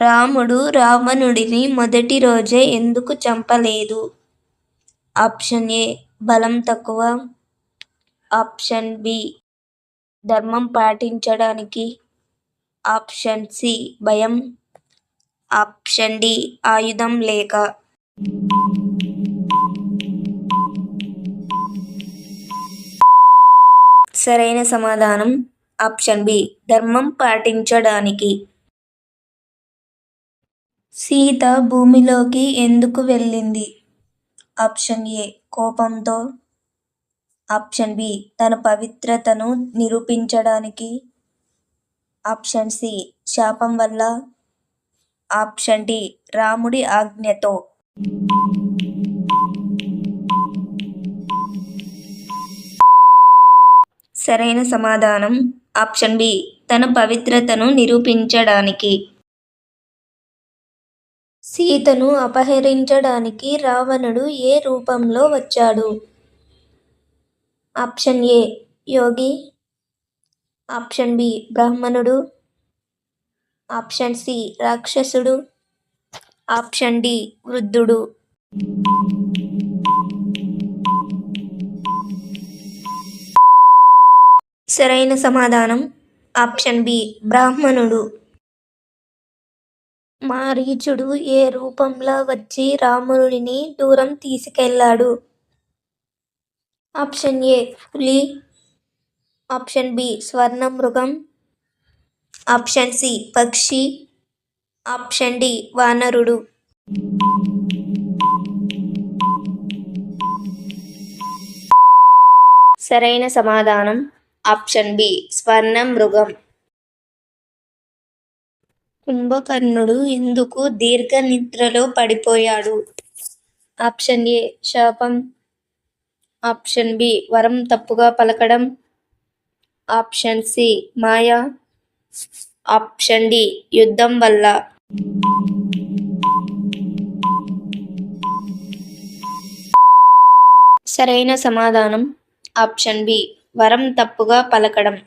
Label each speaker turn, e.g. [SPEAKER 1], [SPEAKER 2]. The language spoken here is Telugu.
[SPEAKER 1] రాముడు రావణుడిని మొదటి రోజే ఎందుకు చంపలేదు? ఆప్షన్ ఏ బలం తక్కువ, ఆప్షన్ బి ధర్మం పాటించడానికి, ఆప్షన్ సి భయం, ఆప్షన్ డి ఆయుధం లేక. సరైన సమాధానం ఆప్షన్ బి ధర్మం పాటించడానికి. సీత భూమిలోకి ఎందుకు వెళ్ళింది? ఆప్షన్ ఏ కోపంతో, ఆప్షన్ బి తన పవిత్రతను నిరూపించడానికి, ఆప్షన్ సి శాపం వల్ల, ఆప్షన్ డి రాముడి ఆజ్ఞతో. సరైన సమాధానం ఆప్షన్ బి తన పవిత్రతను నిరూపించడానికి. సీతను అపహరించడానికి రావణుడు ఏ రూపంలో వచ్చాడు? ఆప్షన్ ఏ యోగి, ఆప్షన్ బి బ్రాహ్మణుడు, ఆప్షన్ సి రాక్షసుడు, ఆప్షన్ డి వృద్ధుడు. సరైన సమాధానం ఆప్షన్ బి బ్రాహ్మణుడు. మారీచుడు ఏ రూపంలో వచ్చి రాముడిని దూరం తీసుకెళ్లాడు? ఆప్షన్ ఏ పులి, ఆప్షన్ బి స్వర్ణమృగం, ఆప్షన్ సి పక్షి, ఆప్షన్ డి వానరుడు. సరైన సమాధానం ఆప్షన్ బి స్వర్ణమృగం. కుంభకర్ణుడు ఎందుకు దీర్ఘ నిద్రలో పడిపోయాడు? ఆప్షన్ ఏ శాపం, ఆప్షన్ బి వరం తప్పుగా పలకడం, ఆప్షన్ సి మాయ, ఆప్షన్ డి యుద్ధం వల్ల. సరైన సమాధానం ఆప్షన్ బి వరం తప్పుగా పలకడం.